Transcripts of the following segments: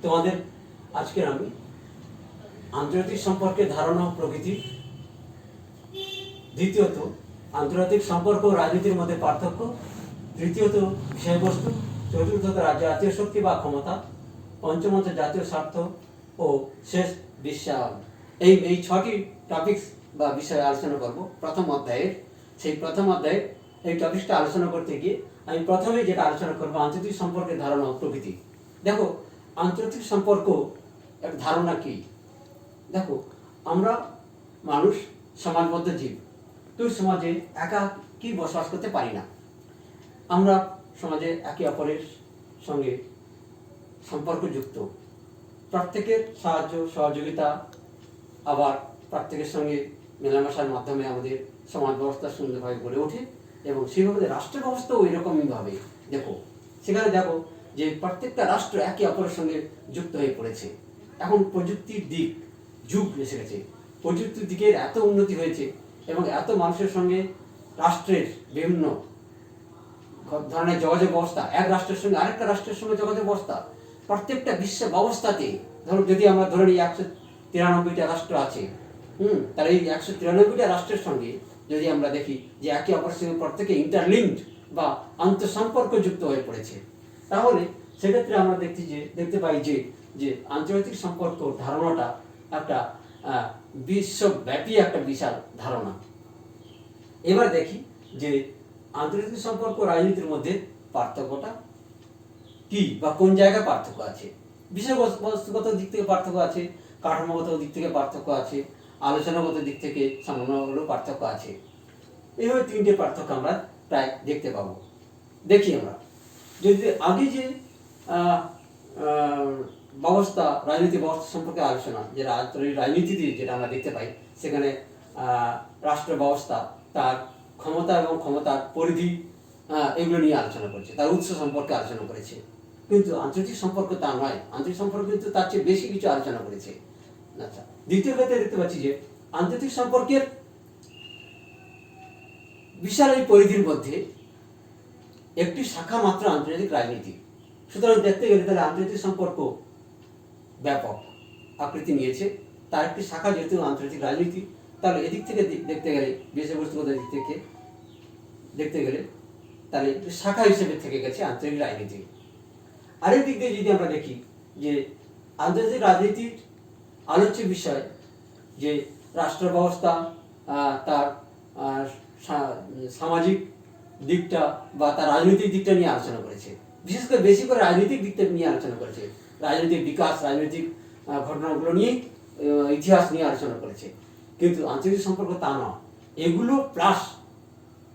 তোমাদের আজকের আমি আন্তর্জাতিক সম্পর্কে ধারণা ও প্রকৃতি, দ্বিতীয়ত আন্তর্জাতিক সম্পর্ক ও রাজনীতির মধ্যে পার্থক্য, তৃতীয়ত বিষয়বস্তু, চতুর্থত জাতীয় শক্তি বা ক্ষমতা, পঞ্চমত জাতীয় স্বার্থ ও শেষ বিশ্বায়ন। এই ছটি টপিকস বা বিষয়ে আলোচনা করব প্রথম অধ্যায়ের। সেই প্রথম অধ্যায়ের এই টপিকসটা আলোচনা করতে গিয়ে আমি প্রথমেই যেটা আলোচনা করবো আন্তর্জাতিক সম্পর্কের ধারণা ও প্রকৃতি। দেখো, আন্তর্জাতিক সম্পর্ক এক ধারণা কি? দেখো, আমরা মানুষ সমাজবদ্ধ জীব। তুই সমাজে একা কি বসবাস করতে পারি না। আমরা সমাজে একে অপরের সঙ্গে সম্পর্কযুক্ত, প্রত্যেকের সাহায্য সহযোগিতা, আবার প্রত্যেকের সঙ্গে মেলামেশার মাধ্যমে আমাদের সমাজ ব্যবস্থা সুন্দরভাবে গড়ে ওঠে এবং সেইভাবে রাষ্ট্র ব্যবস্থাও এরকমইভাবে। দেখো, সেখানে দেখো যে প্রত্যেকটা রাষ্ট্র একে অপরের সঙ্গে যুক্ত হয়ে পড়েছে। এখন প্রযুক্তির দিক যুগ এসে গেছে, প্রযুক্তির দিকের এত উন্নতি হয়েছে এবং এত মানুষের সঙ্গে রাষ্ট্রের বিভিন্ন ধরনের যোগাযোগ ব্যবস্থা, এক রাষ্ট্রের সঙ্গে আরেকটা রাষ্ট্রের সঙ্গে যোগাযোগ ব্যবস্থা, প্রত্যেকটা বিশ্ব ব্যবস্থাতে ধরো যদি আমরা ধরে নিই 193টা রাষ্ট্র আছে, তাহলে এই 193টা রাষ্ট্রের সঙ্গে যদি আমরা দেখি যে একে অপরের সঙ্গে প্রত্যেকে ইন্টারলিঙ্কড বা আন্তঃসম্পর্ক যুক্ত হয়ে পড়েছে, তাহলে সেক্ষেত্রে আমরা দেখতে পাই যে আন্তর্জাতিক সম্পর্ক ধারণাটা একটা বিশ্বব্যাপী একটা বিশাল ধারণা। এবার দেখি যে আন্তর্জাতিক সম্পর্ক রাজনীতির মধ্যে পার্থক্যটা কি বা কোন জায়গায় পার্থক্য আছে। বিষয়বস্তুগত দিক থেকে পার্থক্য আছে, কাঠামোগত দিক থেকে পার্থক্য আছে, আলোচনাগত দিক থেকে সামান্য হলেও পার্থক্য আছে। এইভাবে তিনটে পার্থক্য আমরা প্রায় দেখতে পাবো। দেখি আমরা যদি আগে যে ব্যবস্থা, রাজনীতি ব্যবস্থা সম্পর্কে আলোচনা, যে রাজনীতিতে যেটা আমরা দেখতে পাই, সেখানে রাষ্ট্র ব্যবস্থা তার ক্ষমতা এবং ক্ষমতার পরিধি এগুলো নিয়ে আলোচনা করেছে, তার উৎস সম্পর্কে আলোচনা করেছে। কিন্তু আন্তর্জাতিক সম্পর্ক তা নয়, আন্তর্জাতিক সম্পর্ক কিন্তু তার চেয়ে বেশি কিছু আলোচনা করেছে। আচ্ছা, দ্বিতীয় ক্ষেত্রে দেখতে পাচ্ছি যে আন্তর্জাতিক সম্পর্কের বিশাল এই পরিধির মধ্যে একটি শাখা মাত্র আন্তর্জাতিক রাজনীতি। সুতরাং দেখতে গেলে তাহলে আন্তর্জাতিক সম্পর্ক ব্যাপক আকৃতি নিয়েছে, তার একটি শাখা যেহেতু আন্তর্জাতিক রাজনীতি, তাহলে এদিক থেকে দেখতে গেলে, বিষয়বস্তুগত দিক থেকে দেখতে গেলে তাহলে শাখা হিসেবে থেকে গেছে আন্তর্জাতিক রাজনীতি। আরেক দিক দিয়ে যদি আমরা দেখি যে আন্তর্জাতিক রাজনীতির আলোচ্য বিষয় যে রাষ্ট্র ব্যবস্থা, তার সামাজিক দিকটা বা তার রাজনৈতিক দিকটা নিয়ে আলোচনা করেছে, বিশেষ করে বেশি করে রাজনৈতিক দিকটা নিয়ে আলোচনা করেছে, রাজনৈতিক বিকাশ, রাজনৈতিক ঘটনাগুলো নিয়ে, ইতিহাস নিয়ে আলোচনা করেছে। কিন্তু আন্তর্জাতিক সম্পর্ক তা নয়, এগুলো প্লাস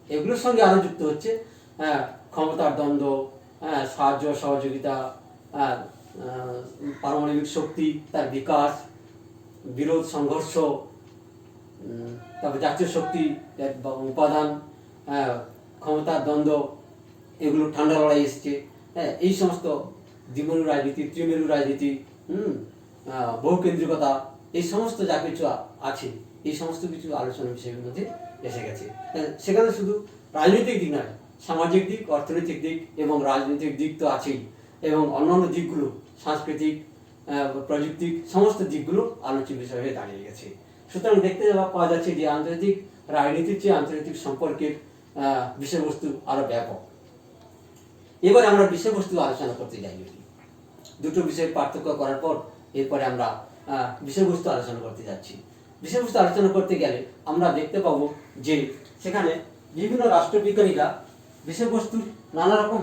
এগুলোর সঙ্গে আরো যুক্ত হচ্ছে ক্ষমতার দ্বন্দ্ব, সাহায্য সহযোগিতা, পারমাণবিক শক্তি, তার বিকাশ, বিরোধ সংঘর্ষ, তারপর জাতীয় শক্তি উপাদান, ক্ষমতার দ্বন্দ্ব, এগুলো ঠান্ডা লড়াই এসছে, এই সমস্ত দ্বিমেরু রাজনীতি, ত্রিমেরু রাজনীতি, বহুকেন্দ্রিকতা, এই সমস্ত যা কিছু আছে, এই সমস্ত কিছু আলোচনা বিষয়ের মধ্যে এসে গেছে। সেখানে শুধু রাজনৈতিক দিক নয়, সামাজিক দিক, অর্থনৈতিক দিক এবং রাজনৈতিক দিক তো আছেই, এবং অন্যান্য দিকগুলো সাংস্কৃতিক, প্রযুক্তিক সমস্ত দিকগুলো আলোচ্য বিষয় হয়ে দাঁড়িয়ে গেছে। সুতরাং দেখতে পাওয়া যাচ্ছে যে আন্তর্জাতিক রাজনীতির চেয়ে আন্তর্জাতিক সম্পর্কের বিষয়বস্তু আরো ব্যাপক। এবার আমরা বিষয়বস্তু আলোচনা করতে যাই। দুটো বিষয়ের পার্থক্য করার পর এরপরে আমরা বিষয়বস্তু আলোচনা করতে যাচ্ছি। বিষয়বস্তু আলোচনা করতে গেলে আমরা দেখতে পাবো যে সেখানে বিভিন্ন রাষ্ট্রবিজ্ঞানীরা বিষয়বস্তুর নানা রকম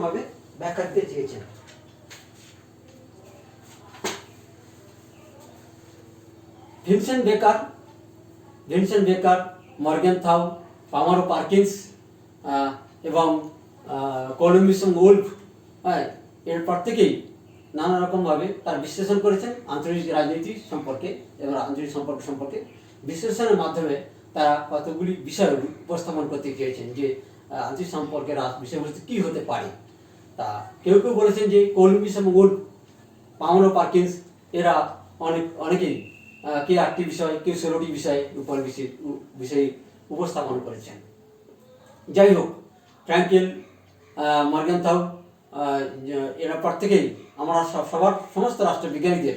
ভাবে ব্যাখ্যা দিতে চেয়েছেন। ভিনসেন্ট বেকার, মর্গেনথাউ, পামারো পার্কিন্স এবং কলম্বিস উলফ, এর প্রত্যেকেই নানা রকমভাবে তার বিশ্লেষণ করেছেন আন্তর্জাতিক রাজনীতি সম্পর্কে এবং আন্তর্জাতিক সম্পর্ক সম্পর্কে। বিশ্লেষণের মাধ্যমে তারা কতগুলি বিষয় উপস্থাপন করতে চেয়েছেন যে আন্তর্জাতিক সম্পর্কের বিষয়বস্তু কী হতে পারে। তা কেউ কেউ বলেছেন যে কলম্বিস এবং উলফ, পামারো পার্কিন্স, এরা অনেকেই কে 8টি বিষয়, কেউ 16টি বিষয় উপস্থাপন করেছেন। যাই হোক, ফ্র্যাঙ্কেল, মর্গেনথাউ, এরা প্রত্যেকেই আমরা সবার সমস্ত রাষ্ট্রবিজ্ঞানীদের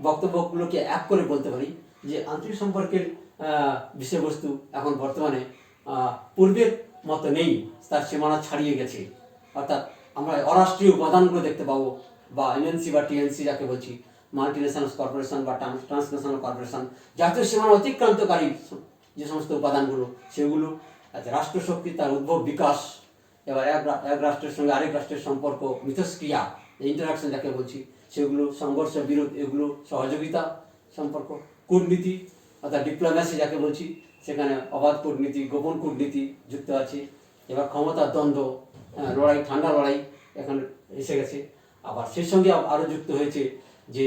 বক্তব্যগুলোকে এক করে বলতে পারি যে আঞ্চলিক সম্পর্কের বিষয়বস্তু এখন বর্তমানে পূর্বের মতো নেই, তার সীমানা ছাড়িয়ে গেছে। অর্থাৎ আমরা অরাষ্ট্রীয় উপাদানগুলো দেখতে পাবো, বা এমএনসি বা টিএনসি যাকে বলছি, মাল্টিনেশনাল কর্পোরেশন বা ট্রান্সন্যাশনাল কর্পোরেশন, জাতীয় সীমানা অতিক্রান্তকারী যে সমস্ত উপাদানগুলো সেগুলো, রাষ্ট্রশক্তি, তার উদ্ভব, বিকাশ, এবার এক রাষ্ট্রের সঙ্গে আরেক রাষ্ট্রের সম্পর্ক, মিথস্ক্রিয়া, ইন্টারাকশন যাকে বলছি, সেগুলো, সংঘর্ষ, বিরোধ, এগুলো, সহযোগিতা সম্পর্ক, কূটনীতি অর্থাৎ ডিপ্লোম্যাসি যাকে বলছি, সেখানে অবাধ কূটনীতি, গোপন কূটনীতি যুক্ত আছে। এবার ক্ষমতার দ্বন্দ্ব, লড়াই, ঠান্ডা লড়াই এখানে এসে গেছে। আবার সেই সঙ্গে আরও যুক্ত হয়েছে যে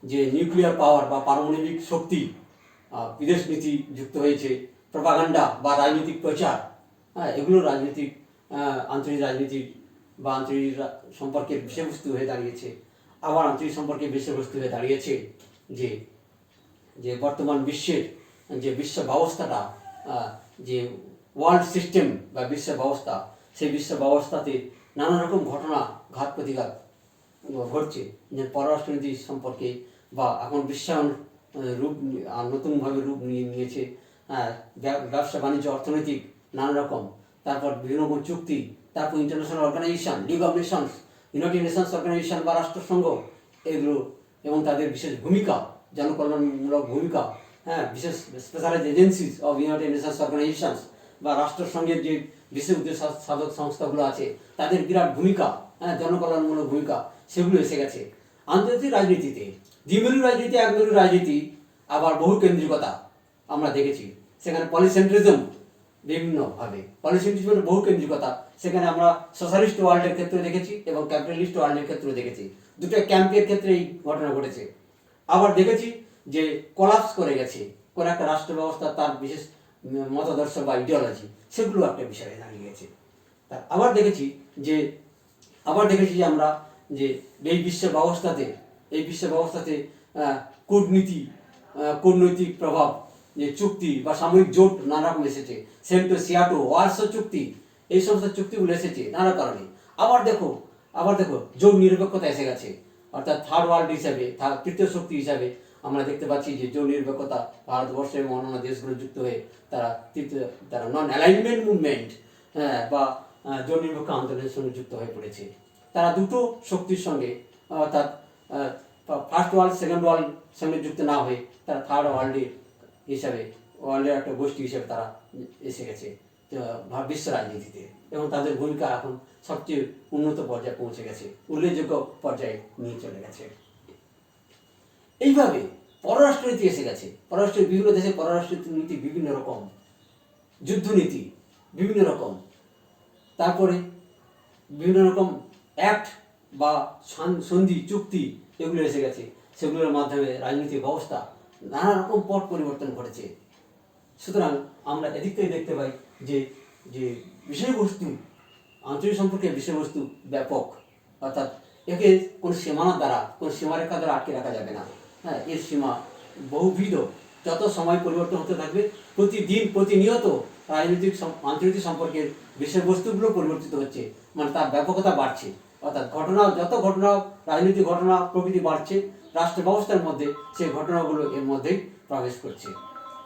যে নিউক্লিয়ার পাওয়ার বা পারমাণবিক শক্তি, বিদেশ নীতি যুক্ত হয়েছে, প্রপাগান্ডা বা রাজনৈতিক প্রচার, এগুলো রাজনীতিক, আঞ্চলিক রাজনীতি বা আঞ্চলিক সম্পর্কের বিষয়বস্তু হয়ে দাঁড়িয়েছে। আবার আঞ্চলিক সম্পর্কের বিষয়বস্তু হয়ে দাঁড়িয়েছে যে যে বর্তমান বিশ্বের যে বিশ্ব ব্যবস্থাটা, যে ওয়ার্ল্ড সিস্টেম বা বিশ্ব ব্যবস্থা, সেই বিশ্ব ব্যবস্থাতে নানা রকম ঘটনা, ঘাত প্রতিঘাত ঘটছে, যে পররাষ্ট্রনীতি সম্পর্কে, বা এখন বিশ্বায়ন রূপ নতুনভাবে রূপ নিয়েছে, ব্যবসা বাণিজ্য, অর্থনৈতিক নানা রকম, তারপর বিভিন্ন রকম চুক্তি, তারপর international organisation, league of nations, united nations organisation বা রাষ্ট্রসংঘ, এগুলো এবং তাদের বিশেষ ভূমিকা, জনকল্যাণমূলক ভূমিকা, বিশেষ specialise agencies of united nations organisations বা রাষ্ট্রসংঘের যে বিশেষ উদ্দেশ্য সাধক সংস্থাগুলো আছে, তাদের বিরাট ভূমিকা, জনকল্যাণমূলক ভূমিকা, সেগুলো এসে গেছে। আন্তর্জাতিক রাজনীতিতে দ্বিমেরু রাজনীতি, একমেরু রাজনীতি, আবার বহু কেন্দ্রিকতা আমরা দেখেছি। সেখানে পলিসেন্ট্রিজম, বিভিন্নভাবে পলিসেন্ট্রিজমের বহু কেন্দ্রিকতা, সেখানে আমরা সোশ্যালিস্ট ওয়ার্ল্ডের ক্ষেত্রে দেখেছি এবং ক্যাপিটালিস্ট ওয়ার্ল্ডের ক্ষেত্রে দেখেছি। দুটো ক্যাম্পের ক্ষেত্রে এই ঘটনা ঘটেছে। আবার দেখেছি যে কোলাপস করে গেছে কোন একটা রাষ্ট্র ব্যবস্থা, তার বিশেষ মতাদর্শ বা ইডিওলজি, সেগুলো একটা বিষয়ে দাঁড়িয়ে গেছে। আবার দেখেছি যে আমরা যে এই বিশ্ব ব্যবস্থাতে কূটনীতি, কূটনৈতিক প্রভাব, যে চুক্তি বা সামরিক জোট নানা রকম এসেছে, সেন্টো সিয়াটো, ওয়ারসো চুক্তি, এই সমস্ত চুক্তিগুলো এসেছে নানা কারণে। আবার দেখো জোট নিরপেক্ষতা এসে গেছে, অর্থাৎ থার্ড ওয়ার্ল্ড হিসাবে, তৃতীয় শক্তি হিসাবে আমরা দেখতে পাচ্ছি যে জোট নিরপেক্ষতা, ভারতবর্ষ এবং অন্যান্য দেশগুলো যুক্ত হয়ে তারা নন অ্যালাইনমেন্ট মুভমেন্ট, বা জোট নিরপেক্ষ আন্দোলনের সঙ্গে যুক্ত হয়ে পড়েছে। তারা দুটো শক্তির সঙ্গে, অর্থাৎ ফার্স্ট ওয়ার্ল্ড, সেকেন্ড ওয়ার্ল্ড সঙ্গে যুক্ত না হয়ে তারা থার্ড ওয়ার্ল্ডের একটা গোষ্ঠী হিসেবে তারা এসে গেছে বিশ্ব রাজনীতিতে, এবং তাদের ভূমিকা এখন সবচেয়ে উন্নত পর্যায়ে পৌঁছে গেছে, উল্লেখযোগ্য পর্যায়ে নিয়ে চলে গেছে। এইভাবে পররাষ্ট্রনীতি এসে গেছে। বিভিন্ন দেশে পররাষ্ট্রনীতি বিভিন্ন রকম, যুদ্ধনীতি বিভিন্ন রকম, তারপরে বিভিন্ন রকম অ্যাক্ট বা সন্ধি, চুক্তি, এগুলো এসে গেছে। সেগুলোর মাধ্যমে রাজনৈতিক ব্যবস্থা নানা রকম পট পরিবর্তন ঘটেছে। সুতরাং আমরা এদিক থেকে দেখতে পাই যে বিষয়বস্তু, আঞ্চলিক সম্পর্কের বিষয়বস্তু ব্যাপক, অর্থাৎ একে কোন সীমানা দ্বারা, কোন সীমারেখা দ্বারা আটকে রাখা যাবে না। এর সীমা বহুবিধ, যত সময় পরিবর্তন হতে থাকবে, প্রতিদিন প্রতিনিয়ত আন্তর্জাতিক সম্পর্কের বিষয়বস্তুগুলো পরিবর্তিত হচ্ছে, মানে তার ব্যাপকতা বাড়ছে। অর্থাৎ যত ঘটনা, রাজনৈতিক ঘটনা প্রকৃতি বাড়ছে, রাষ্ট্র ব্যবস্থার মধ্যে সেই ঘটনাগুলো এর মধ্যেই প্রবেশ করছে।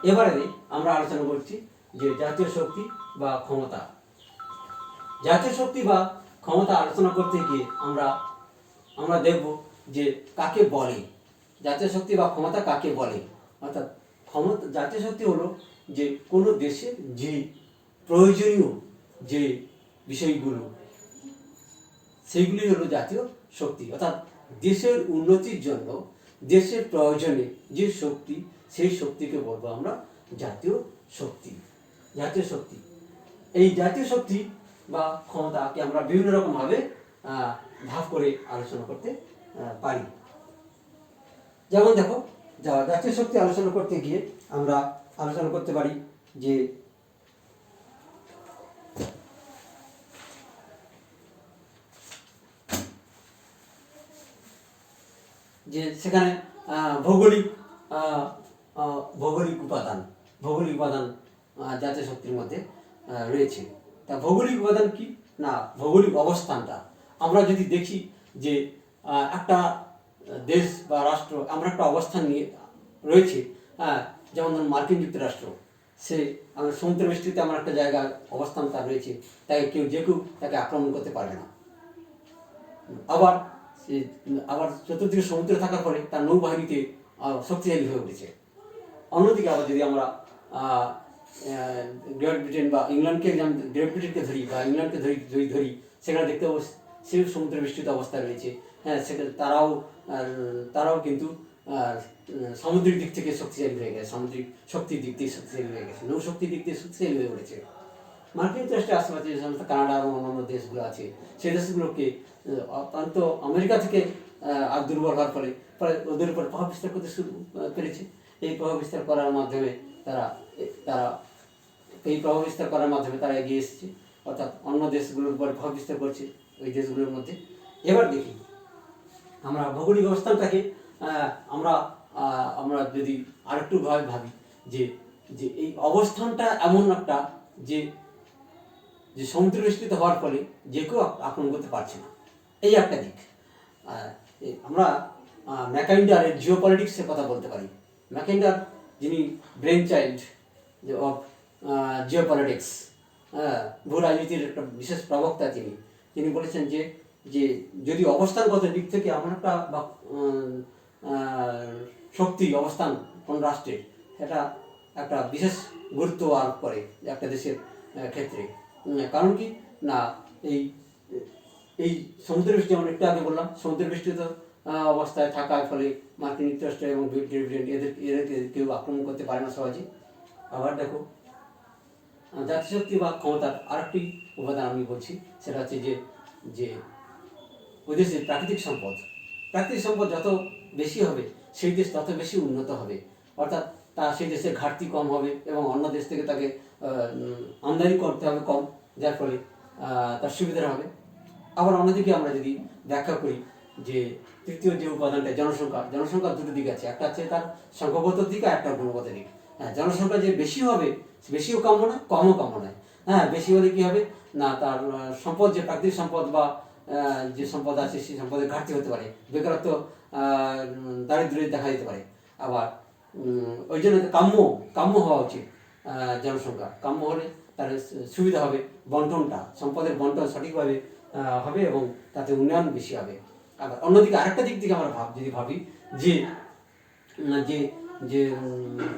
এবারে আমরা আলোচনা করছি যে জাতীয় শক্তি বা ক্ষমতা। জাতীয় শক্তি বা ক্ষমতা আলোচনা করতে গিয়ে আমরা দেখব যে কাকে বলে, জাতীয় শক্তি বা ক্ষমতা কাকে বলে। অর্থাৎ জাতীয় শক্তি হলো যে কোনো দেশের যে প্রয়োজনীয় যে বিষয়গুলো, সেইগুলি হলো জাতীয় শক্তি। অর্থাৎ দেশের উন্নতির জন্য, দেশের প্রয়োজনে যে শক্তি, সেই শক্তিকে বলবো আমরা জাতীয় শক্তি। এই জাতীয় শক্তি বা ক্ষমতাকে আমরা বিভিন্ন রকমভাবে ভাগ করে আলোচনা করতে পারি। যেমন দেখো, জাতীয় শক্তি আলোচনা করতে গিয়ে আমরা আলোচনা করতে পারি যে সেখানে ভৌগোলিক উপাদান জাতীয় শক্তির মধ্যে রয়েছে। তা ভৌগোলিক উপাদান কি? না ভৌগোলিক অবস্থানটা। আমরা যদি দেখি যে একটা দেশ বা রাষ্ট্র এমন একটা অবস্থান নিয়ে রয়েছে, যেমন ধরুন মার্কিন যুক্তরাষ্ট্র, সে আমার সমুদ্র বেষ্টিত এমন একটা জায়গায় অবস্থান তার রয়েছে, তাকে যে কেউ তাকে আক্রমণ করতে পারবে না। আবার সে চতুর্দিকে সমুদ্রে থাকার ফলে তার নৌবাহিনীতে শক্তিশালী হয়ে উঠেছে। অন্যদিকে আবার যদি আমরা গ্রেট ব্রিটেন বা ইংল্যান্ডকে, গ্রেট ব্রিটেনকে ধরি বা ইংল্যান্ডকে ধরি, সেখানে দেখতে পাবো সে সমুদ্র বেষ্টিত অবস্থায় রয়েছে। সেখানে তারাও কিন্তু সামুদ্রিক দিক থেকে শক্তিশালী হয়ে গেছে, সামুদ্রিক শক্তির দিক থেকে শক্তিশালী হয়ে গেছে, নৌশক্তির দিক থেকে শক্তিশালী হয়ে উঠেছে। মার্কিন যুক্তরাষ্ট্রের আশেপাশে যে সমস্ত কানাডা এবং অন্যান্য দেশগুলো আছে, সেই দেশগুলোকে অত্যন্ত আমেরিকা থেকে দুর্বল হওয়ার ফলে ওদের উপর প্রভাব বিস্তার করতে শুরু করেছে। এই প্রভাব বিস্তার করার মাধ্যমে তারা এগিয়ে এসেছে, অর্থাৎ অন্য দেশগুলোর উপর প্রভাব বিস্তার করছে ওই দেশগুলোর মধ্যে। এবার দেখি আমরা ভৌগোলিক অবস্থানটাকে আমরা যদি আরেকটু ভাবি যে এই অবস্থানটা এমন একটা যে সমুদ্র বেষ্টিত হওয়ার ফলে যে কেউ আক্রমণ করতে পারছে না, এই একটা দিক। আমরা ম্যাকাইন্ডারের জিওপলিটিক্সের কথা বলতে পারি। ম্যাকাইন্ডার, যিনি ব্রেন চাইল্ড অফ জিওপলিটিক্স, ভূ রাজনীতির একটা বিশেষ প্রবক্তা, তিনি বলেছেন যে যদি অবস্থানগত দিক থেকে এমন একটা শক্তি অবস্থান কোন রাষ্ট্রের, এটা একটা বিশেষ গুরুত্ব আরোপ করে একটা দেশের ক্ষেত্রে। কারণ কি না, এই সমুদ্র বেষ্টিত, যেমন একটু আগে বললাম, সমুদ্র বেষ্টিত অবস্থায় থাকার ফলে মার্কিন যুক্তরাষ্ট্র এবং ব্রিটেন এদেরকে কেউ আক্রমণ করতে পারে না সহজে। আবার দেখো, জাতিশক্তি বা ক্ষমতার আরেকটি উপাদান আমি বলছি, সেটা হচ্ছে যে ওই দেশের প্রাকৃতিক সম্পদ যত বেশি হবে, সেই দেশ তত বেশি উন্নত হবে। অর্থাৎ সেই দেশের ঘাটতি কম হবে এবং অন্য দেশ থেকে তাকে আমদানি করতে হবে কম, যার ফলে তার সুবিধা হবে। আবার অন্যদিকে আমরা যদি ব্যাখ্যা করি যে তৃতীয় যে উপাদানটা জনসংখ্যার দুটো দিক আছে, একটা হচ্ছে তার সংখ্যাগত দিক আর একটা গুণগত দিক। জনসংখ্যা যে বেশি হবে, বেশিও কাম্য নয়, কমও কাম্য নয়। বেশি হলে কি হবে না, তার সম্পদ, যে প্রাকৃতিক সম্পদ বা যে সম্পদ আছে, সেই সম্পদের ঘাটতি হতে পারে, বেকারত্ব, দারিদ্র্য দেখা দিতে পারে। আবার ওই জন্য কাম্য হওয়া উচিত। জনসংখ্যা কাম্য হলে তার সুবিধা হবে, সম্পদের বন্টন সঠিকভাবে হবে এবং তাতে উন্নয়ন বেশি হবে। আবার অন্যদিকে আরেকটা দিক থেকে আমরা যদি ভাবি যে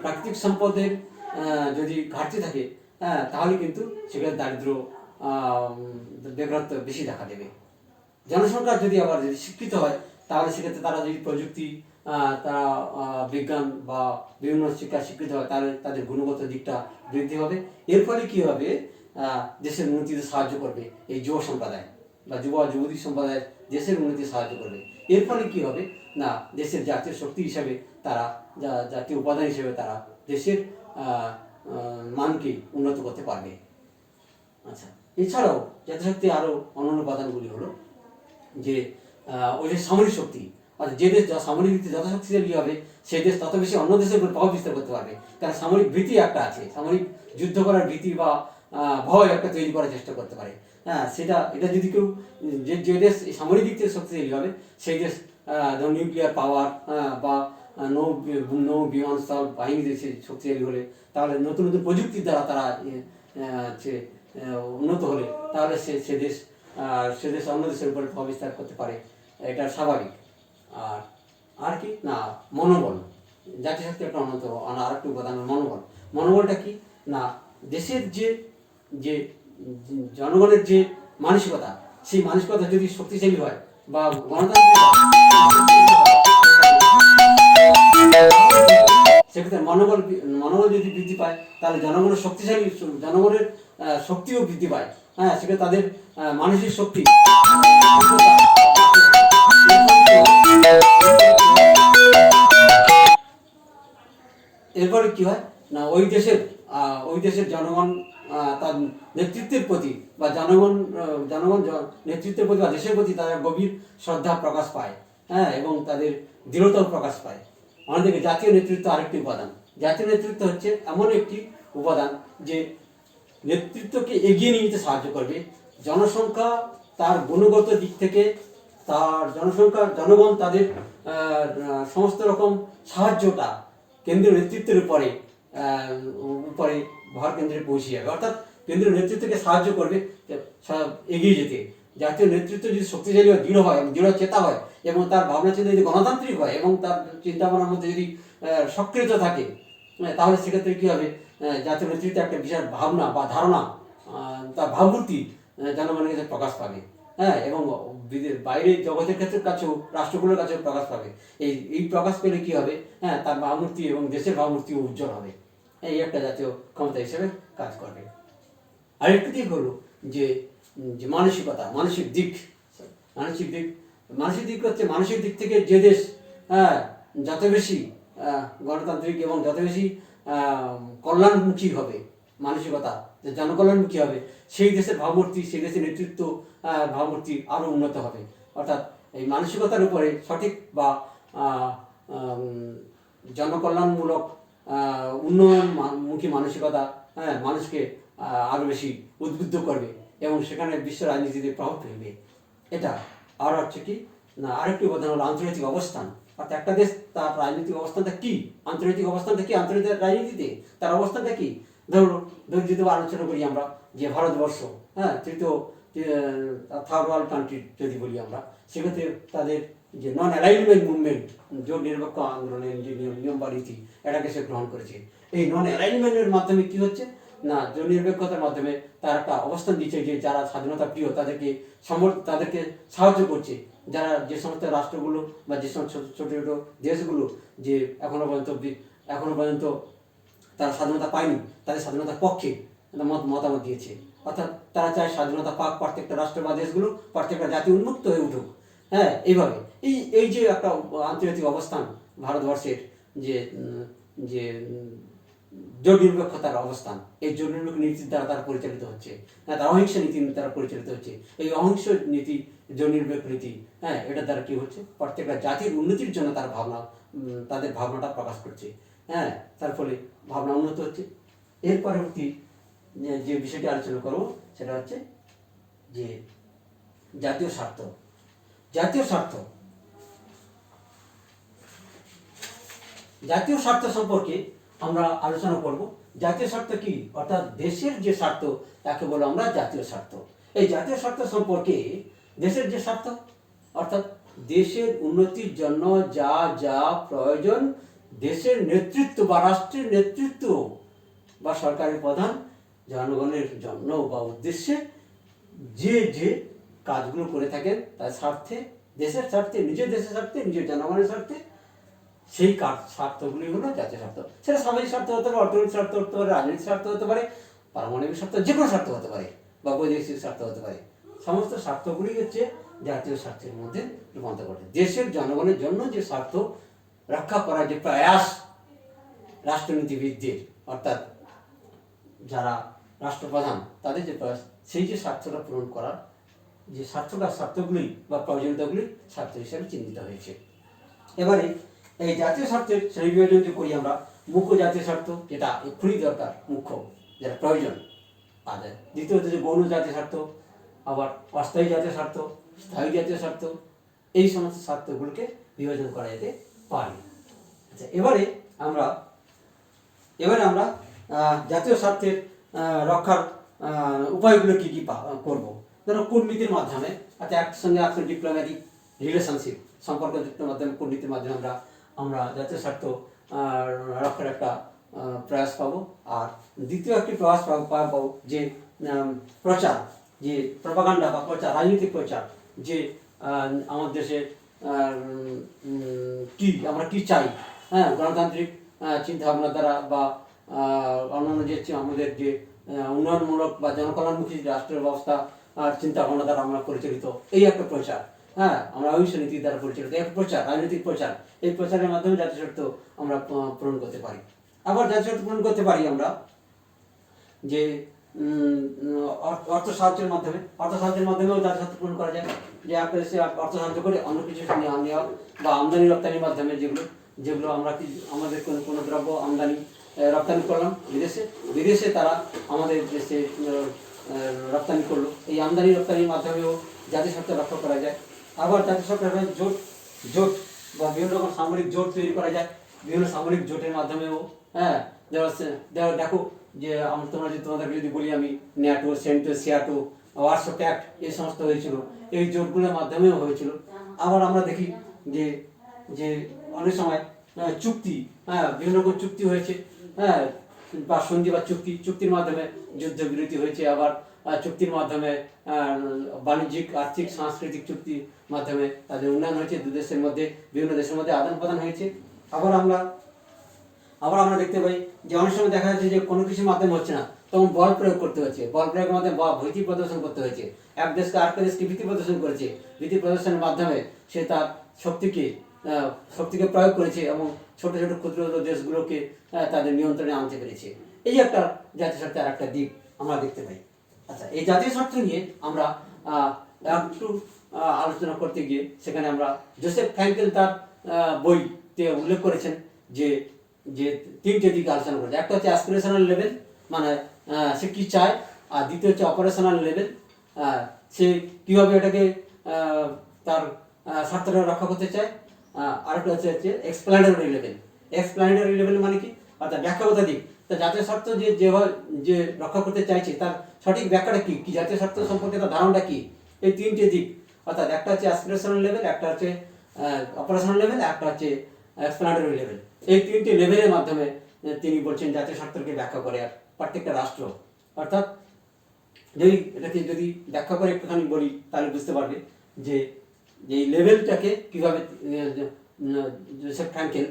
প্রাকৃতিক সম্পদের যদি ঘাটতি থাকে, তাহলে কিন্তু সেখানে দারিদ্র, বেকারত্ব বেশি দেখা দেবে। জনসংখ্যা যদি শিক্ষিত হয়, তাহলে সেক্ষেত্রে তারা যদি প্রযুক্তি, তারা বিজ্ঞান বা বিভিন্ন শিক্ষা শিক্ষিত হয়, তাহলে তাদের গুণগত দিকটা বৃদ্ধি হবে। এর ফলে কী হবে, দেশের উন্নতিতে সাহায্য করবে এই যুব সম্প্রদায় বা যুবতী সম্প্রদায়, দেশের উন্নতিতে সাহায্য করবে। এর ফলে কী হবে না, দেশের জাতীয় শক্তি হিসাবে তারা, জাতীয় উপাদান হিসেবে তারা দেশের মানকে উন্নত করতে পারবে। আচ্ছা, এছাড়াও জাতীয় শক্তি আরও অন্যান্য উপাদানগুলি হলো যে ওই যে সামরিক শক্তি, অর্থাৎ যে দেশ সামরিক ভিত্তি যত শক্তিশালী হবে, সেই দেশ তত বেশি অন্য দেশের উপর প্রভাব বিস্তার করতে পারবে। কারণ সামরিক ভীতি একটা আছে, সামরিক যুদ্ধ করার ভীতি বা ভয় একটা তৈরি করার চেষ্টা করতে পারে। এটা যদি কেউ, যে দেশ সামরিক দিক থেকে শক্তিশালী হবে, সেই দেশ যেমন নিউক্লিয়ার পাওয়ার বা নৌ বিমানস্থল বাহিনী দেশে শক্তিশালী হলে, তাহলে নতুন নতুন প্রযুক্তির দ্বারা তারা উন্নত হলে, তাহলে সে দেশ অন্য দেশের উপরে প্রভাব বিস্তার করতে পারে, এটা স্বাভাবিক। আর কি না, মনোবল, জাতীয় শক্তির একটা অন্যতম আরেকটি উপাদান মনোবলটা কি না, দেশের যে জনগণের যে মানসিকতা, সেই মানসিকতা যদি শক্তিশালী হয় বা গণতান্ত্রিক, সেক্ষেত্রে মনোবল যদি বৃদ্ধি পায়, তাহলে জনগণের শক্তিও বৃদ্ধি পায়। সেক্ষেত্রে তাদের মানসিক শক্তি, এরপরে কি হয় না, ওই দেশের জনগণ তার নেতৃত্বের প্রতি বা জনগণ নেতৃত্বের প্রতি বা দেশের প্রতি তারা গভীর শ্রদ্ধা প্রকাশ পায়, এবং তাদের দৃঢ়তাও প্রকাশ পায়। অন্যদিকে জাতীয় নেতৃত্ব আরেকটি উপাদান। জাতীয় নেতৃত্ব হচ্ছে এমন একটি উপাদান যে নেতৃত্বকে এগিয়ে নিয়ে যেতে সাহায্য করবে, জনসংখ্যা তার গুণগত দিক থেকে, তার জনগণ তাদের সমস্ত রকম সাহায্যটা কেন্দ্রীয় নেতৃত্বের উপরে উপরে ভর কেন্দ্রে পৌঁছে যাবে। অর্থাৎ কেন্দ্রীয় নেতৃত্বকে সাহায্য করবে এগিয়ে যেতে। জাতীয় নেতৃত্ব যদি শক্তিশালী হয়, দৃঢ় হয়, দৃঢ় চেতা হয়, এবং তার ভাবনা চিন্তা যদি গণতান্ত্রিক হয়, এবং তার চিন্তাভাবনার মধ্যে যদি সক্রিয়তা থাকে, তাহলে সেক্ষেত্রে কী হবে, জাতীয় নেতৃত্বে একটা বিশাল ভাবনা বা ধারণা, তার ভাবমূর্তি জনগণের কাছে প্রকাশ পাবে। হ্যাঁ, এবং বাইরের জগতের ক্ষেত্রে কাছেও, রাষ্ট্রগুলোর কাছেও প্রকাশ পাবে। এই প্রকাশ পেলে কী হবে, হ্যাঁ, তার ভাবমূর্তি এবং দেশের ভাবমূর্তিও উজ্জ্বল হবে। এই একটা জাতীয় ক্ষমতা হিসেবে কাজ করবে। আরেকটি দিক হলো যে মানসিকতা, মানসিক দিক হচ্ছে মানসিক দিক থেকে যে দেশ যত বেশি গণতান্ত্রিক এবং যত বেশি কল্যাণমুখী হবে, মানসিকতা জনকল্যাণমুখী হবে, সেই দেশের ভাবমূর্তি, সেই দেশের নেতৃত্ব ভাবমূর্তি আরও উন্নত হবে। অর্থাৎ এই মানসিকতার উপরে সঠিক বা জনকল্যাণমূলক উন্নয়নমুখী মানসিকতা মানুষকে আরও বেশি উদ্বুদ্ধ করবে এবং সেখানে বিশ্ব রাজনীতিতে প্রভাব ফেলবে। এটা আর হচ্ছে কি না, আরেকটি উপাদান হলো আন্তর্জাতিক অবস্থান। অর্থাৎ একটা দেশ তার রাজনৈতিক অবস্থানটা কি, আন্তর্জাতিক অবস্থানটা কি, আন্তর্জাতিক রাজনীতিতে তার অবস্থানটা কি। ধরুন যদি আলোচনা করি আমরা যে ভারতবর্ষ, তৃতীয় থার্ড ওয়ার্ল্ড কান্ট্রি যদি বলি আমরা, সেক্ষেত্রে তাদের যে নন অ্যালাইনমেন্ট মুভমেন্ট, জোট নিরপেক্ষ আন্দোলনের যে নিয়ম বা রীতি, এটাকে সে গ্রহণ করেছে। এই নন অ্যালাইনমেন্টের মাধ্যমে কি হচ্ছে না, জোট নিরপেক্ষতার মাধ্যমে তার একটা অবস্থান দিচ্ছে যে যারা স্বাধীনতা প্রিয় তাদেরকে সাহায্য করছে। যারা যে সমস্ত রাষ্ট্রগুলো বা যে সমস্ত ছোটো ছোটো দেশগুলো যে এখনো পর্যন্ত তারা স্বাধীনতা পায়নি, তাদের স্বাধীনতার পক্ষে মতামত দিয়েছে। অর্থাৎ তারা চায় স্বাধীনতা পাক প্রত্যেকটা রাষ্ট্র বা দেশগুলো, প্রত্যেকটা জাতি উন্মুক্ত হয়ে উঠুক। এইভাবে এই যে একটা আন্তর্জাতিক অবস্থান ভারতবর্ষের, যে জোট নিরপেক্ষতার অবস্থান, এই জোট নিরপেক্ষ নীতির দ্বারা তারা পরিচালিত হচ্ছে। তার অহিংস নীতি দ্বারা পরিচালিত হচ্ছে। এই অহিংস নীতি, জোট নিরপেক্ষ নীতি, এটার দ্বারা কি হচ্ছে, প্রত্যেকটা জাতির উন্নতির জন্য তাদের ভাবনাটা প্রকাশ করছে। তার ফলে ভাবনা উন্নত হচ্ছে। এর পরবর্তী যে বিষয়টি আলোচনা করব সেটা হচ্ছে যে জাতীয় স্বার্থ। জাতীয় স্বার্থ সম্পর্কে আমরা আলোচনা করব। জাতীয় স্বার্থ কি, অর্থাৎ দেশের যে স্বার্থ তাকে বলো আমরা জাতীয় স্বার্থ। এই জাতীয় স্বার্থ সম্পর্কে দেশের যে স্বার্থ, অর্থাৎ দেশের উন্নতির জন্য যা যা প্রয়োজন, দেশের নেতৃত্ব বা রাষ্ট্রের নেতৃত্ব বা সরকারের প্রধান জনগণের জন্য বা উদ্দেশ্যে যে কাজগুলো করে থাকেন তার স্বার্থে, দেশের স্বার্থে, নিজের দেশের স্বার্থে, নিজের জনগণের স্বার্থে, সেই স্বার্থগুলি হলো জাতীয় স্বার্থ। সেটা সামাজিক স্বার্থ হতে পারে, অর্থনৈতিক স্বার্থ হতে পারে, রাজনৈতিক স্বার্থ হতে পারে, পারমাণবিক স্বার্থ, যে কোনো স্বার্থ হতে পারে, বা বৈদেশিক স্বার্থ হতে পারে। সমস্ত স্বার্থগুলি হচ্ছে জাতীয় স্বার্থের মধ্যে রূপান্তর ঘটে। দেশের জনগণের জন্য যে স্বার্থ রক্ষা করার যে প্রয়াস রাষ্ট্রনীতিবিদদের, অর্থাৎ যারা রাষ্ট্রপ্রধান, তাদের যে প্রয়াস, সেই যে স্বার্থটা পূরণ করার যে স্বার্থগুলি বা প্রয়োজনীয়তাগুলি স্বার্থ হিসেবে চিহ্নিত হয়েছে। এবারে এই জাতীয় স্বার্থের শ্রেণী বিভাজন যদি করি আমরা, মুখ্য জাতীয় স্বার্থ যেটা এক্ষুনি দরকার, মুখ্য যেটা প্রয়োজন, আর দ্বিতীয়ত যে গৌণ জাতীয় স্বার্থ, আবার অস্থায়ী জাতীয় স্বার্থ, স্থায়ী জাতীয় স্বার্থ, এই সমস্ত স্বার্থগুলোকে বিভাজন করা যেতে পারে। আচ্ছা, এবারে আমরা জাতীয় স্বার্থের রক্ষার উপায়গুলো কী কী করবো। ধরো কূটনীতির মাধ্যমে, আচ্ছা, একসঙ্গে ডিপ্লোম্যাটিক রিলেশনশিপ, সম্পর্কযুক্তের মাধ্যমে, কূটনীতির মাধ্যমে আমরা জাতীয় স্বার্থ রক্ষার একটা প্রয়াস পাবো। আর দ্বিতীয় একটি প্রয়াস পাবো যে প্রচার, যে প্রপাগান্ডা বা প্রচার, রাজনৈতিক প্রচার, যে আমার দেশে আমরা কি চাই, গণতান্ত্রিক চিন্তাভাবনার দ্বারা বা অন্যান্য যে আমাদের যে উন্নয়নমূলক বা জনকল্যাণমুখী রাষ্ট্রের ব্যবস্থা চিন্তাভাবনা দ্বারা আমরা পরিচালিত, এই একটা প্রচার। আমরা অহিংস নীতির দ্বারা পরিচালিত এক প্রচার, রাজনৈতিক প্রচার। এই প্রচারের মাধ্যমে জাতীয় স্বার্থ আমরা পূরণ করতে পারি। আবার জাতীয় স্বার্থ পূরণ করতে পারি আমরা যে অর্থ সাহায্যের মাধ্যমেও জাতীয় স্বার্থ পূরণ করা যায়। যে একটা দেশে অর্থ সাহায্য করে অন্য কিছু নেওয়া বা আমদানি রপ্তানির মাধ্যমে, যেগুলো আমরা আমাদের কোনো দ্রব্য আমদানি রপ্তানি করলাম বিদেশে, তারা আমাদের দেশে রপ্তানি করলো, এই আমদানি রপ্তানির মাধ্যমেও জাতীয় স্বার্থ রক্ষা করা যায়। আবার জাতীয় স্বার্থের জোট জোট বা বিভিন্ন রকম সামরিক জোট তৈরি করা যায়, বিভিন্ন সামরিক জোটের মাধ্যমেও, হ্যাঁ, দেখো যে তোমরা যদি তোমাদেরকে যদি বলি আমি, ন্যাটো, সেন্টো, সিয়াটো, ওয়ারশো প্যাক্ট, এই সমস্ত হয়েছিল, এই জোটগুলোর মাধ্যমেও হয়েছিল। আবার আমরা দেখি যে যে অনেক সময় চুক্তি, হ্যাঁ, বিভিন্ন রকম চুক্তি হয়েছে, হ্যাঁ, বা সন্ধি বা চুক্তির মাধ্যমে যুদ্ধবিরতি হয়েছে। আবার চুক্তির মাধ্যমে বাণিজ্যিক, আর্থিক, সাংস্কৃতিক চুক্তির মাধ্যমে তাদের উন্নয়ন হয়েছে, দু দেশের মধ্যে, বিভিন্ন দেশের মধ্যে আদান প্রদান হয়েছে। আবার আমরা দেখতে পাই যে অনেক সময় দেখা যাচ্ছে যে কোনো কিছুর মাধ্যমে হচ্ছে না, তখন বল প্রয়োগ করতে হচ্ছে, বল প্রয়োগের মাধ্যমে বা ভীতি প্রদর্শন করতে হয়েছে। এক দেশকে আরেকটা দেশকে ভীতি প্রদর্শন করেছে, ভীতি প্রদর্শনের মাধ্যমে সে তার শক্তিকে প্রয়োগ করেছে এবং ছোট ছোট ক্ষুদ্র দেশগুলোকে তাদের নিয়ন্ত্রণে আনতে পেরেছে। এই একটা জাতীয় স্বার্থের একটা দিক আমরা দেখতে পাই। আচ্ছা, এই জাতীয় স্বার্থ নিয়ে আমরা একটু আলোচনা করতে গিয়ে সেখানে আমরা জোসেফ ফ্র্যাঙ্কেল তার বইতে উল্লেখ করেছেন যে যে তিনটে দিক আলোচনা করেছে। একটা হচ্ছে অ্যাসপিরেশনাল লেভেল, মানে সে কি চায়, আর দ্বিতীয় হচ্ছে অপারেশনাল লেভেল, সে কীভাবে এটাকে তার স্বার্থটা রক্ষা করতে চায়। আরেকটা হচ্ছে এক্সপ্ল্যানেটরি লেভেল। এক্সপ্ল্যানেটরি লেভেল মানে কি, অর্থাৎ ব্যাখ্যাগত দিক, তা জাতীয় স্বার্থ যে রক্ষা করতে চাইছে তার সঠিক ব্যাখ্যাটা কি, জাতীয় স্বার্থ সম্পর্কে তার ধারণাটা কি। এই তিনটে দিক, অর্থাৎ একটা হচ্ছে অ্যাসপিরেশনাল লেভেল, একটা হচ্ছে অপারেশনাল লেভেল, একটা হচ্ছে এক্সপ্ল্যানেটরি লেভেল। এই তিনটে লেভেলের মাধ্যমে তিনি বলছেন জাতীয় স্বার্থকে ব্যাখ্যা করে আর প্রত্যেকটা রাষ্ট্র। অর্থাৎ এটাকে যদি ব্যাখ্যা করে একটুখানি বলি তাহলে বুঝতে পারবে যে এই লেভেলটাকে কীভাবে জোসেফ ফ্র্যাঙ্কেল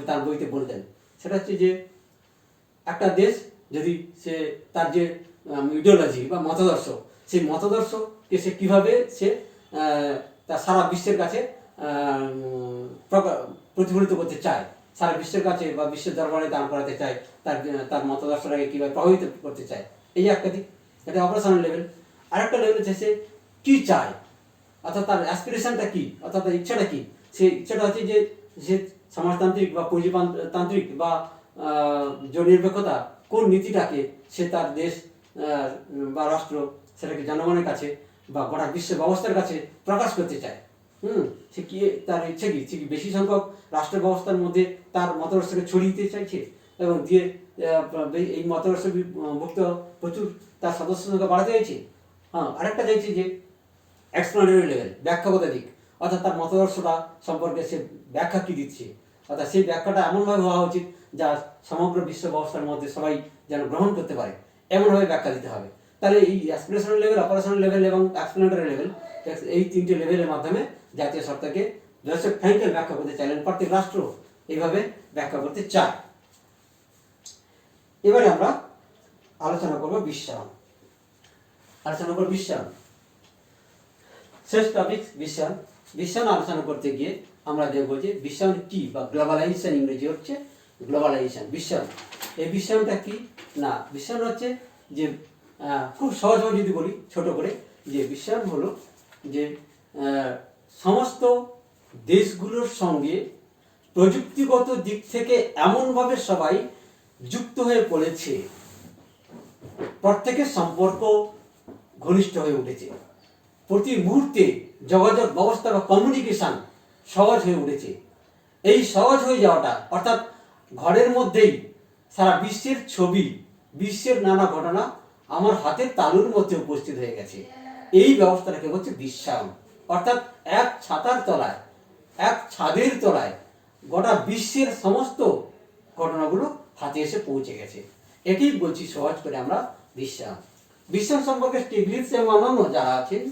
তার বইতে বলতেন। সেটা হচ্ছে যে একটা দেশ যদি সে তার যে ইডিওলজি বা মতাদর্শ, সেই মতাদর্শকে সে কীভাবে সে তার সারা বিশ্বের কাছে প্রতিফলিত করতে চায়, সারা বিশ্বের কাছে বা বিশ্বের দরবারে দান করাতে চায়, তার মতাদর্শটাকে কীভাবে প্রভাবিত করতে চায়, এই একটা দিক, এটা অপারেশনাল লেভেল। আরেকটা লেভেল হচ্ছে সে কী চায়, অর্থাৎ তার অ্যাসপিরেশনটা কী, অর্থাৎ তার ইচ্ছাটা কী। সেই ইচ্ছাটা হচ্ছে যে সে সমাজতান্ত্রিক বা পুঁজিতান্ত্রিক বা জননিরপেক্ষতা, কোন নীতিটাকে সে তার দেশ বা রাষ্ট্র সেটাকে জনগণের কাছে বা গোটা বিশ্ব ব্যবস্থার কাছে প্রকাশ করতে চায়। সে কি, তার ইচ্ছে কি, সে কি বেশি সংখ্যক রাষ্ট্র ব্যবস্থার মধ্যে তার মতাদর্শকে ছড়িয়ে দিতে চাইছে এবং দিয়ে এই মতাদর্শ ভুক্ত প্রচুর তার সদস্য সংখ্যা বাড়াতে চাইছে। আরেকটা চাইছে যে এক্সপ্লেনেটরি লেভেল, ব্যাখ্যাগত দিক, অর্থাৎ তার মতাদর্শটা সম্পর্কে সে ব্যাখ্যা কী দিচ্ছে, অর্থাৎ সেই ব্যাখ্যাটা এমনভাবে হওয়া উচিত যা সমগ্র বিশ্ব ব্যবস্থার মধ্যে সবাই যেন গ্রহণ করতে পারে, এমনভাবে ব্যাখ্যা দিতে হবে। তাহলে এই অ্যাসপিরেশনাল লেভেল, অপারেশনাল লেভেল এবং এক্সপ্লেনেটরি লেভেল, এই তিনটে লেভেলের মাধ্যমে জাতীয় স্বার্থকে জোসেফ ফ্র্যাঙ্কেল ব্যাখ্যা করতে চাইলেন। প্রত্যেক রাষ্ট্র এইভাবে ব্যাখ্যা করতে চায়। এবারে আমরা আলোচনা করব বিশ্বায়ন। শেষ টপিক বিশ্বায়ন। বিশ্বায়ন আলোচনা করতে গিয়ে আমরা দেখব যে বিশ্বায়ন কি, বা গ্লোবালাইজেশন, ইংরেজি হচ্ছে গ্লোবালাইজেশন। বিশ্বায়ন, এই বিশ্বায়নটা কি না, বিশ্বায়ন হচ্ছে যে খুব সহজভাবে যদি বলি ছোট করে, যে বিশ্বায়ন হলো যে সমস্ত দেশগুলোর সঙ্গে প্রযুক্তিগত দিক থেকে এমনভাবে সবাই যুক্ত হয়ে পড়েছে, প্রত্যেকের সম্পর্ক ঘনিষ্ঠ হয়ে উঠেছে, প্রতি মুহূর্তে যোগাযোগ ব্যবস্থা বা কমিউনিকেশন সহজ হয়ে উঠেছে। এই সহজ হয়ে যাওয়াটা, অর্থাৎ ঘরের মধ্যেই সারা বিশ্বের ছবি, বিশ্বের নানা ঘটনা আমার হাতের তালুর মধ্যে উপস্থিত হয়ে গেছে, এই ব্যবস্থাটাকে হচ্ছে বিশ্বায়ন। অর্থাৎ এক ছাতার তলায়, এক ছাদের তলায় গোটা বিশ্বের সমস্ত ঘটনাগুলো হাতে এসে পৌঁছে গেছে, একেই বলছি সহজ করে আমরা বিশ্বায়ন। বিশ্বায়ন সম্পর্কে স্টিগলিটস এবং অন্যান্য যারা আছেন,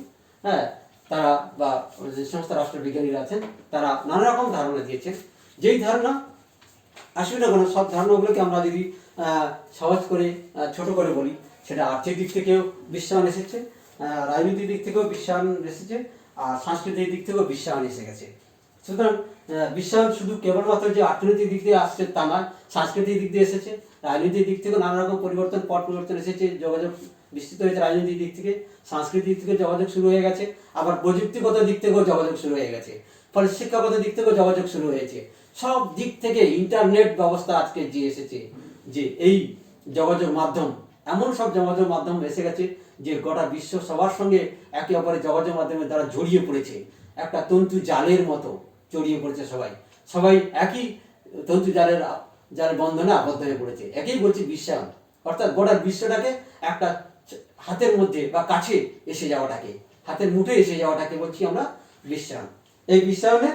তারা বা যে সমস্ত রাষ্ট্রবিজ্ঞানীরা আছেন, তারা নানা রকম ধারণা দিয়েছেন। যেই ধারণা আসবে না কোনো, সব ধারণাগুলোকে আমরা যদি সহজ করে ছোট করে বলি, সেটা আর্থিক দিক থেকেও বিশ্বায়ন এসেছে, রাজনৈতিক দিক থেকেও বিশ্বায়ন এসেছে, আর সাংস্কৃতিক দিক থেকেও বিশ্বায়ন এসে গেছে। সুতরাং বিশ্বায়ন শুধু কেবলমাত্র যে অর্থনৈতিক দিক দিয়ে আসছে তা নয়, সাংস্কৃতিক দিক দিয়ে এসেছে, রাজনৈতিক দিক থেকে নানা রকম পট পরিবর্তন এসেছে, যোগাযোগ বিস্তৃত হয়েছে, রাজনৈতিক দিক থেকে, সাংস্কৃতিক দিক থেকে যোগাযোগ শুরু হয়ে গেছে, আবার প্রযুক্তিগত দিক থেকেও যোগাযোগ শুরু হয়ে গেছে, ফলে শিক্ষাগত দিক থেকেও যোগাযোগ শুরু হয়েছে। সব দিক থেকে ইন্টারনেট ব্যবস্থা আজকে যে এসেছে, যে এই যোগাযোগ মাধ্যম এমন সব যোগাযোগ মাধ্যম এসে গেছে যে গোটা বিশ্ব সবার সঙ্গে একে অপরের যোগাযোগ মাধ্যমে তারা জড়িয়ে পড়েছে, একটা তন্তু জালের মতো জড়িয়ে পড়েছে সবাই, সবাই একই তন্তু জালের বন্ধনে আবদ্ধ হয়ে পড়েছে। একেই বলছি বিশ্বায়ন, অর্থাৎ গোটা বিশ্বটাকে একটা হাতের মধ্যে বা কাছে এসে যাওয়াটাকে, হাতের মুঠে এসে যাওয়াটাকে বলছি আমরা বিশ্বায়ন। এই বিশ্বায়নে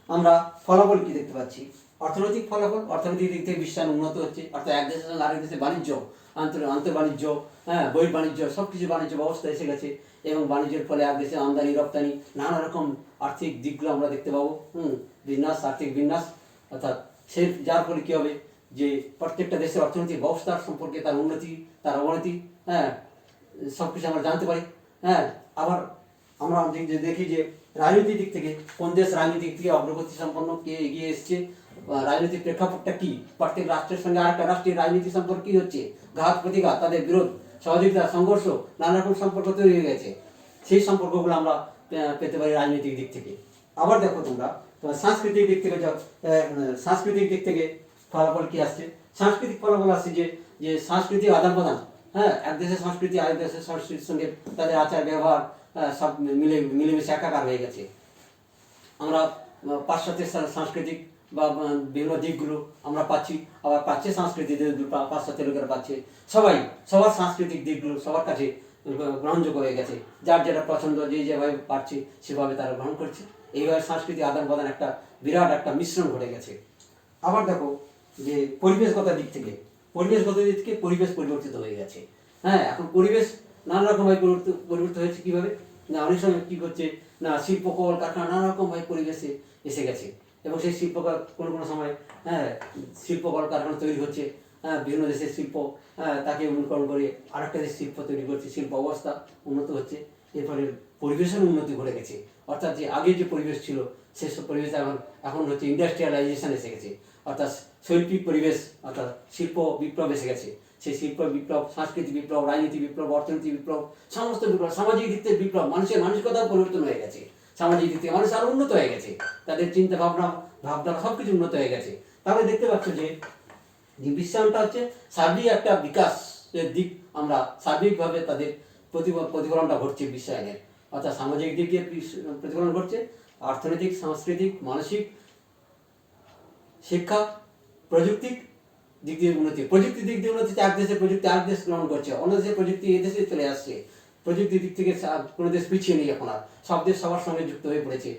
আমরা ফলাফল কি দেখতে পাচ্ছি? অর্থনৈতিক ফলাফল, অর্থনৈতিক দিক থেকে বিশ্বায়ন উন্নত হচ্ছে, অর্থাৎ এক দেশের সঙ্গে আরেক দেশের বাণিজ্য, আন্তর্বাণিজ্য, বহির্বাণিজ্য, সব কিছু বাণিজ্য ব্যবস্থা এসে গেছে এবং বাণিজ্যের ফলে এক দেশের আমদানি রপ্তানি নানা রকম আর্থিক দিকগুলো আমরা দেখতে পাবো। বিন্যাস, আর্থিক বিন্যাস, অর্থাৎ সে যার ফলে কী হবে যে প্রত্যেকটা দেশের অর্থনৈতিক ব্যবস্থার সম্পর্কে তার উন্নতি, তার অবনতি, সব কিছু আমরা জানতে পারি। আবার আমরা দেখি যে রাজনৈতিক দিক থেকে কোন দেশ রাজনৈতিক দিক থেকে অগ্রগতি সম্পন্ন, কে এগিয়ে এসছে, রাজনৈতিক প্রেক্ষাপটটা কি, প্রত্যেক রাষ্ট্রের সঙ্গে আরেকটা রাষ্ট্রের রাজনীতি সম্পর্ক কি হচ্ছে, ঘাত প্রতিঘাত, তাদের বিরোধ, সহযোগিতা, সংঘর্ষ, নানা রকম সম্পর্ক তৈরি হয়ে গেছে। সেই সম্পর্কগুলো আমরা পেতে পারি রাজনৈতিক দিক থেকে। আবার দেখো তোমার সাংস্কৃতিক দিক থেকে সাংস্কৃতিক দিক থেকে ফলাফল কি আসছে? সাংস্কৃতিক ফলাফল আসছে যে সাংস্কৃতিক আদান প্রদান, এক দেশের সংস্কৃতি আরেক দেশের সংস্কৃতির সঙ্গে তাদের আচার ব্যবহার সব মিলেমিশে একাকার হয়ে গেছে। আমরা পাশ্চাত্যের সাংস্কৃতিক বা বিভিন্ন দিকগুলো আমরা পাচ্ছি, আবার পাচ্ছে সাংস্কৃতিক দিকগুলো পাশ্চাত্য লোকেরা পাচ্ছে। সবার সাংস্কৃতিক দিকগুলো সবার কাছে গ্রহণযোগ্য হয়ে গেছে, যার যেটা পছন্দ যে যেভাবে পারছে সেভাবে তারা গ্রহণ করছে। এইভাবে সাংস্কৃতিক আদান প্রদান একটা বিরাট একটা মিশ্রণ ঘটে গেছে। আবার দেখো যে পরিবেশগত দিক থেকে পরিবেশ পরিবর্তিত হয়ে গেছে। এখন পরিবেশ নানা রকমভাবে পরিবর্তিত হয়েছে। কীভাবে না, অনেক সময় কী করছে না, শিল্প কলকারখানা নানা রকমভাবে পরিবেশে এসে গেছে এবং সেই শিল্প কোনো সময় শিল্প কলকারখানা তৈরি হচ্ছে, বিভিন্ন দেশের শিল্প তাকে অনুকরণ করে আরেকটা দেশের শিল্প তৈরি করছে, শিল্প অবস্থা উন্নত হচ্ছে, এর ফলে পরিবেশের উন্নতি ঘটে গেছে। অর্থাৎ যে আগে যে পরিবেশ ছিল সেসব পরিবেশ এখন হচ্ছে ইন্ডাস্ট্রিয়ালাইজেশন এসে গেছে, অর্থাৎ শৈল্পিক পরিবেশ, অর্থাৎ শিল্প বিপ্লব এসে গেছে। সেই শিল্প বিপ্লব, সাংস্কৃতিক বিপ্লব, রাজনীতি বিপ্লব, অর্থনীতি বিপ্লব, সমস্ত বিপ্লব, সামাজিক দিক থেকে বিপ্লব, মানুষের মানসিকতাও পরিবর্তন হয়ে গেছে। সামাজিক দিক থেকে মানুষ আরো উন্নত হয়ে গেছে, তাদের চিন্তা ভাবনা সব কিছু উন্নত হয়ে গেছে। তাহলে দেখতে পাচ্ছ যে বিশ্বায়নটা হচ্ছে সার্বিক একটা বিকাশের দিক, আমরা সার্বিকভাবে তাদের প্রতিফলনটা ঘটছে বিশ্বায়নের, অর্থাৎ সামাজিক দিকে প্রতিফলন ঘটছে, অর্থনৈতিক, সাংস্কৃতিক, মানসিক, শিক্ষা, প্রযুক্তিক দিক দিয়ে উন্নতি। প্রযুক্তির দিক দিয়ে উন্নতি, এক দেশের প্রযুক্তি আরেক দেশ গ্রহণ করছে, অন্য দেশের প্রযুক্তি এই দেশে চলে আসছে। প্রযুক্তির দিক থেকে কোনো দেশ পিছিয়ে নেই এখন আর, সব দেশ সবার সঙ্গে যুক্ত হয়ে পড়েছে।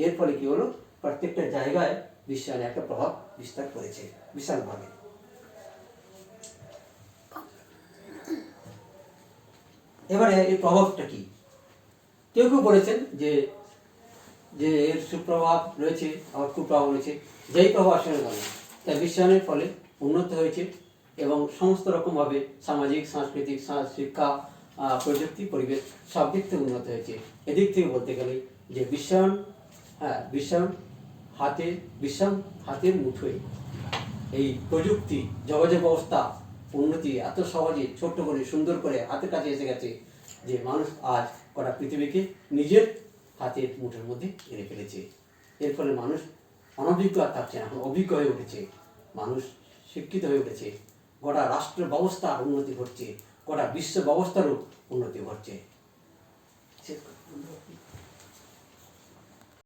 এর ফলে কি হলো, প্রত্যেকটা জায়গায় বিশ্বায়নে একটা প্রভাব বিস্তার করেছে বিশালভাবে। এবারে এই প্রভাবটা কি? কেউ বলেছেন যে এর সুপ্রভাব রয়েছে, আবার কুপ্রভাব রয়েছে। যেই প্রভাব আসলে গেল, তাই বিশ্বায়নের ফলে উন্নত হয়েছে এবং সমস্ত রকমভাবে সামাজিক, সাংস্কৃতিক, শিক্ষা, প্রযুক্তি, পরিবেশ সব দিক থেকে উন্নত হয়েছে। এদিক থেকে বলতে গেলে যে বিশ্বায়ন হাতের মুঠোয় এই প্রযুক্তি, যোগাযোগ ব্যবস্থা উন্নতি এত সহজে ছোট্ট করে সুন্দর করে হাতের কাছে এসে গেছে যে মানুষ আজ গোটা পৃথিবীকে নিজের হাতের মুঠোর মধ্যে এনে ফেলেছে। এর ফলে মানুষ অনভিজ্ঞ আর থাকছে না, এখন অভিজ্ঞ হয়ে উঠেছে, মানুষ শিক্ষিত হয়ে উঠেছে, গোটা রাষ্ট্র ব্যবস্থার উন্নতি ঘটছে, গোটা বিশ্ব ব্যবস্থারও উন্নতি ঘটছে।